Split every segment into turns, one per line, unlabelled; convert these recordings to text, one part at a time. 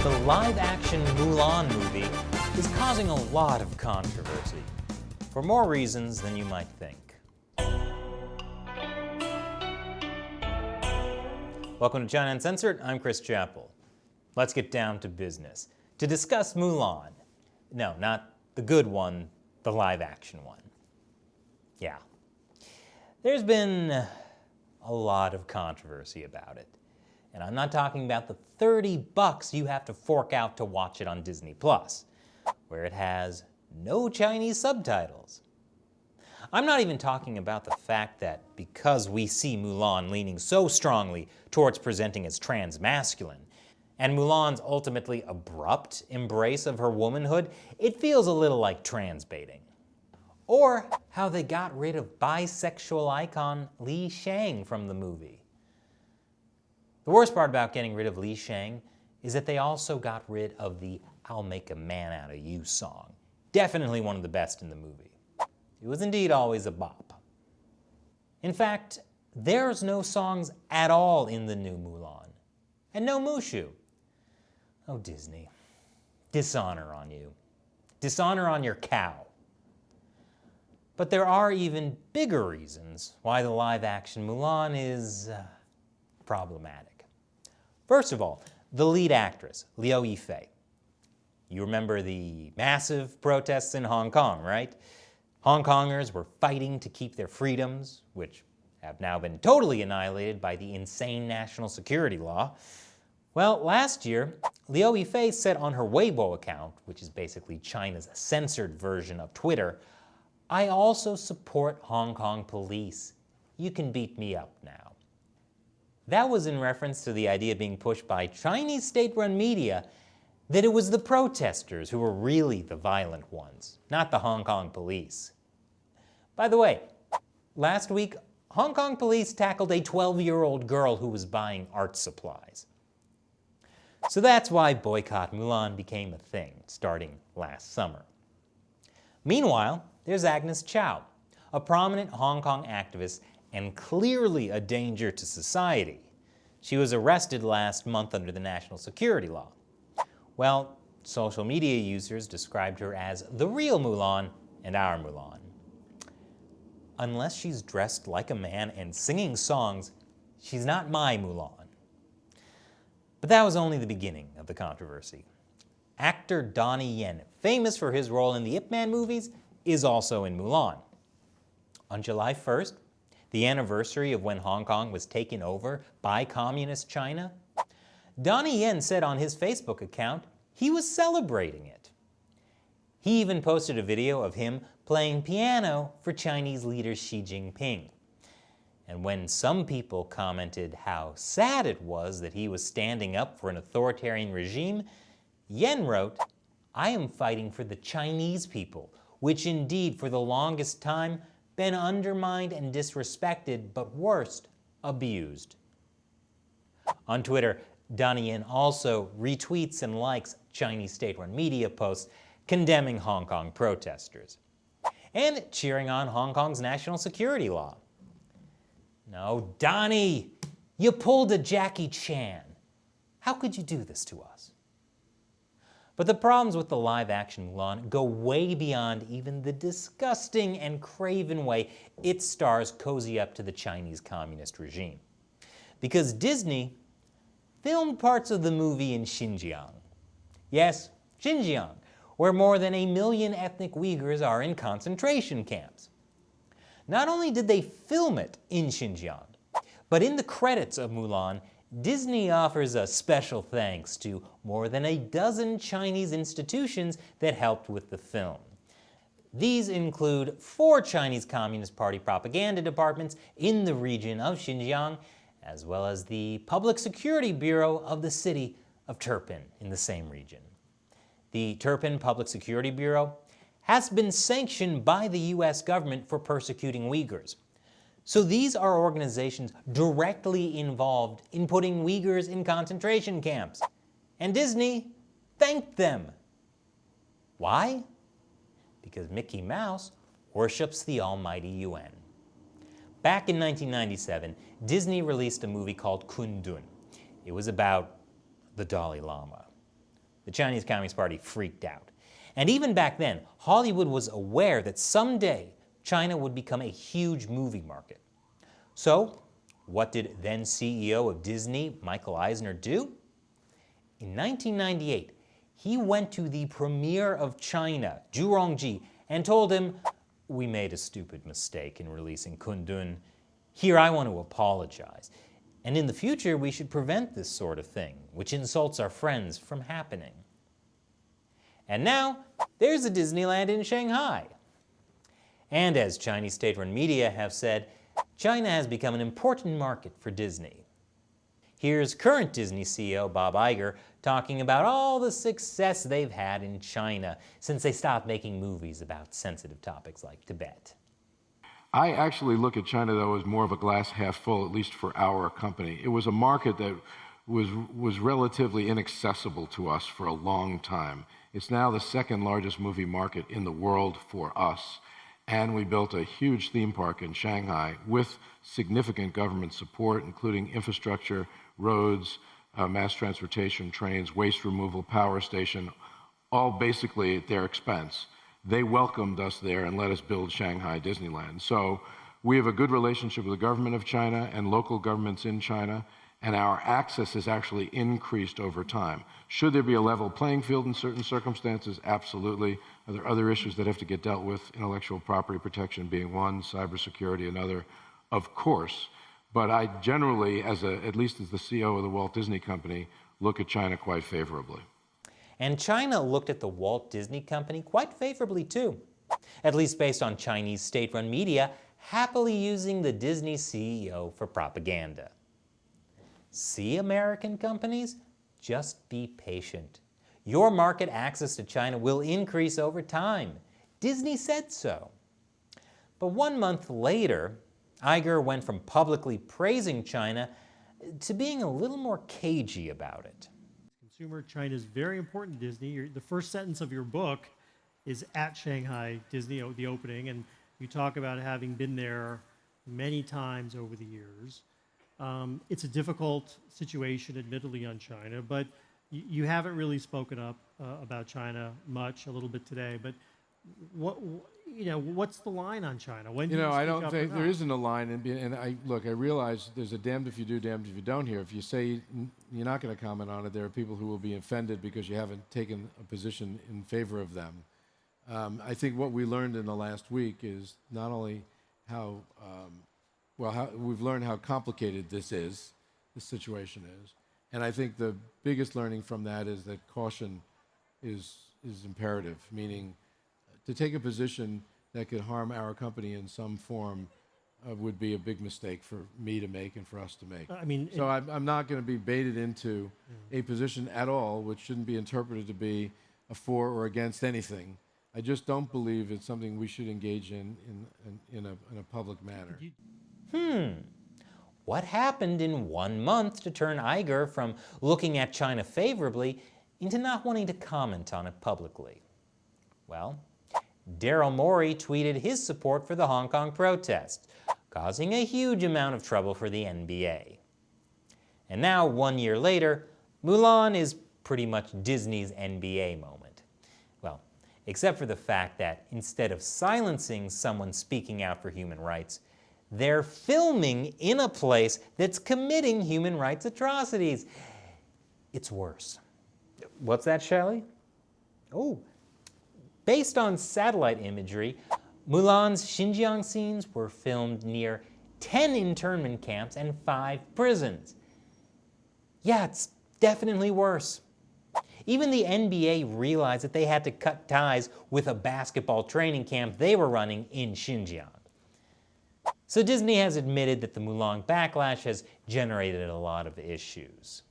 The live-action Mulan movie is causing a lot of controversy, for more reasons than you might think. Welcome to China Uncensored, I'm Chris Chappell. Let's get down to business to discuss Mulan. No, not the good one, the live-action one. Yeah. There's been a lot of controversy about it. And I'm not talking about the $30 you have to fork out to watch it on Disney+, where it has no Chinese subtitles. I'm not even talking about the fact that because we see Mulan leaning so strongly towards presenting as trans-masculine, and Mulan's ultimately abrupt embrace of her womanhood, it feels a little like trans-baiting. Or how they got rid of bisexual icon Li Shang from the movie. The worst part about getting rid of Li Shang is that they also got rid of the "I'll Make a Man Out of You" song. Definitely one of the best in the movie. It was indeed always a bop. In fact, there's no songs at all in the new Mulan. And no Mushu. Oh, Disney. Dishonor on you. Dishonor on your cow. But there are even bigger reasons why the live-action Mulan is problematic. First of all, the lead actress, Liu Yifei. You remember the massive protests in Hong Kong, right? Hong Kongers were fighting to keep their freedoms, which have now been totally annihilated by the insane national security law. Well, last year, Liu Yifei said on her Weibo account, which is basically China's censored version of Twitter, "I also support Hong Kong police. You can beat me up now." That was in reference to the idea being pushed by Chinese state-run media that it was the protesters who were really the violent ones, not the Hong Kong police. By the way, last week, Hong Kong police tackled a 12-year-old girl who was buying art supplies. So that's why Boycott Mulan became a thing, starting last summer. Meanwhile, there's Agnes Chow, a prominent Hong Kong activist and clearly a danger to society. She was arrested last month under the national security law. Well, social media users described her as the real Mulan and our Mulan. Unless she's dressed like a man and singing songs, she's not my Mulan. But that was only the beginning of the controversy. Actor Donnie Yen, famous for his role in the Ip Man movies, is also in Mulan. On July 1st, the anniversary of when Hong Kong was taken over by communist China, Donnie Yen said on his Facebook account he was celebrating it. He even posted a video of him playing piano for Chinese leader Xi Jinping. And when some people commented how sad it was that he was standing up for an authoritarian regime, Yen wrote, "I am fighting for the Chinese people, which indeed for the longest time been undermined and disrespected, but worst, abused." On Twitter, Donnie Yen also retweets and likes Chinese state-run media posts condemning Hong Kong protesters and cheering on Hong Kong's national security law. No, Donnie, you pulled a Jackie Chan. How could you do this to us? But the problems with the live-action Mulan go way beyond even the disgusting and craven way its stars cozy up to the Chinese communist regime. Because Disney filmed parts of the movie in Xinjiang. Yes, Xinjiang, where more than 1 million ethnic Uyghurs are in concentration camps. Not only did they film it in Xinjiang, but in the credits of Mulan, Disney offers a special thanks to more than a dozen Chinese institutions that helped with the film. These include 4 Chinese Communist Party propaganda departments in the region of Xinjiang, as well as the Public Security Bureau of the city of Turpin in the same region. The Turpin Public Security Bureau has been sanctioned by the US government for persecuting Uyghurs. So these are organizations directly involved in putting Uyghurs in concentration camps. And Disney thanked them. Why? Because Mickey Mouse worships the almighty UN. Back in 1997, Disney released a movie called Kundun. It was about the Dalai Lama. the Chinese Communist Party freaked out. And even back then, Hollywood was aware that someday China would become a huge movie market. So, what did then CEO of Disney, Michael Eisner, do? In 1998, he went to the premier of China, Zhu Rongji, and told him, "We made a stupid mistake in releasing Kundun. Here, I want to apologize. And in the future, we should prevent this sort of thing, which insults our friends, from happening." And now, there's a Disneyland in Shanghai. And as Chinese state-run media have said, China has become an important market for Disney. Here's current Disney CEO Bob Iger talking about all the success they've had in China since they stopped making movies about sensitive topics like Tibet.
I actually look at China, though, as more of a glass half full, at least for our company. It was a market that was relatively inaccessible to us for a long time. It's now the second largest movie market in the world for us. And we built a huge theme park in Shanghai with significant government support, including infrastructure, roads, mass transportation, trains, waste removal, power station, all basically at their expense. They welcomed us there and let us build Shanghai Disneyland. So we have a good relationship with the government of China and local governments in China, and our access has actually increased over time. Should there be a level playing field in certain circumstances? Absolutely. Are there other issues that have to get dealt with, intellectual property protection being one, cybersecurity another? Of course. But I generally, at least as the CEO of the Walt Disney Company, look at China quite favorably.
And China looked at the Walt Disney Company quite favorably too, at least based on Chinese state-run media happily using the Disney CEO for propaganda. See, American companies? Just be patient. Your market access to China will increase over time. Disney said so. But 1 month later, Iger went from publicly praising China to being a little more cagey about it.
Consumer China is very important to Disney. The first sentence of your book is at Shanghai Disney, the opening, and you talk about having been there many times over the years. It's a difficult situation, admittedly, on China, but you haven't really spoken up about China much, a little bit today. But what's the line on China? When do you
I
speak
don't
up
think
or
there
not?
isn't a line. And I realize there's a damned if you do, damned if you don't here. If you say you're not going to comment on it, there are people who will be offended because you haven't taken a position in favor of them. I think what we learned in the last week is not only how we've learned how complicated this situation is. And I think the biggest learning from that is that caution is imperative, meaning to take a position that could harm our company in some form would be a big mistake for me to make and for us to make. So I'm not going to be baited into a position at all, which shouldn't be interpreted to be a for or against anything. I just don't believe it's something we should engage in a public manner.
What happened in 1 month to turn Iger from looking at China favorably into not wanting to comment on it publicly? Well, Daryl Morey tweeted his support for the Hong Kong protest, causing a huge amount of trouble for the NBA. And now, 1 year later, Mulan is pretty much Disney's NBA moment. Well, except for the fact that instead of silencing someone speaking out for human rights, they're filming in a place that's committing human rights atrocities. It's worse. What's that, Shelley? Oh, based on satellite imagery, Mulan's Xinjiang scenes were filmed near 10 internment camps and 5 prisons. Yeah, it's definitely worse. Even the NBA realized that they had to cut ties with a basketball training camp they were running in Xinjiang. So Disney has admitted that the Mulan Backlash has generated a lot of issues.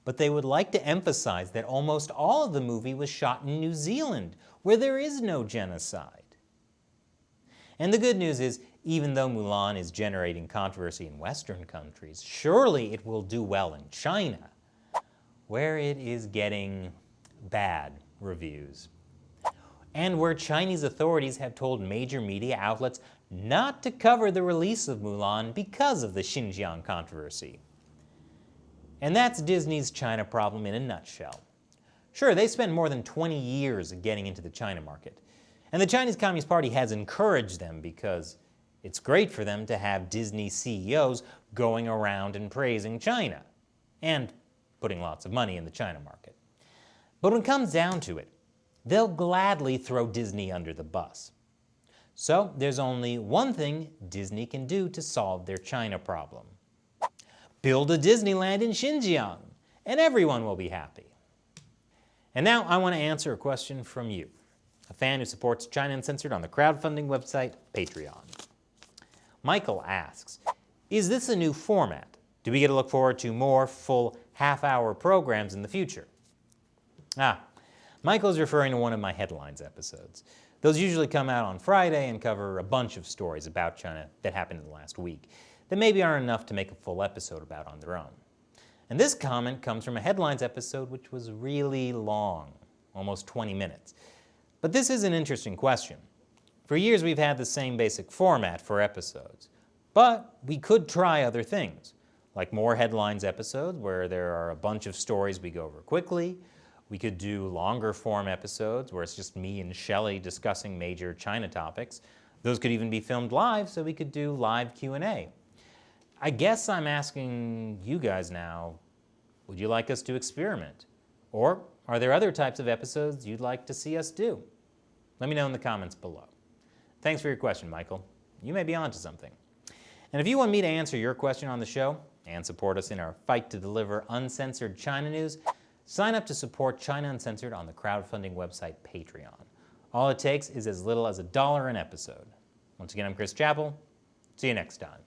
But they would like to emphasize that almost all of the movie was shot in New Zealand, where there is no genocide. And the good news is, even though Mulan is generating controversy in Western countries, surely it will do well in China, where it is getting bad reviews. And where Chinese authorities have told major media outlets not to cover the release of Mulan because of the Xinjiang controversy. And that's Disney's China problem in a nutshell. Sure, they spent more than 20 years getting into the China market. And the Chinese Communist Party has encouraged them because it's great for them to have Disney CEOs going around and praising China and putting lots of money in the China market. But when it comes down to it, they'll gladly throw Disney under the bus. So there's only one thing Disney can do to solve their China problem. Build a Disneyland in Xinjiang, and everyone will be happy. And now I want to answer a question from you, a fan who supports China Uncensored on the crowdfunding website Patreon. Michael asks, is this a new format? Do we get to look forward to more full half-hour programs in the future? Michael's referring to one of my headlines episodes. Those usually come out on Friday and cover a bunch of stories about China that happened in the last week that maybe aren't enough to make a full episode about on their own. And this comment comes from a headlines episode which was really long, almost 20 minutes. But this is an interesting question. For years we've had the same basic format for episodes, but we could try other things, like more headlines episodes where there are a bunch of stories we go over quickly. We could do longer form episodes where it's just me and Shelley discussing major China topics. Those could even be filmed live, so we could do live Q&A. I guess I'm asking you guys now, would you like us to experiment? Or are there other types of episodes you'd like to see us do? Let me know in the comments below. Thanks for your question, Michael. You may be onto something. And if you want me to answer your question on the show and support us in our fight to deliver uncensored China news, sign up to support China Uncensored on the crowdfunding website Patreon. All it takes is as little as $1 an episode. Once again, I'm Chris Chappell. See you next time.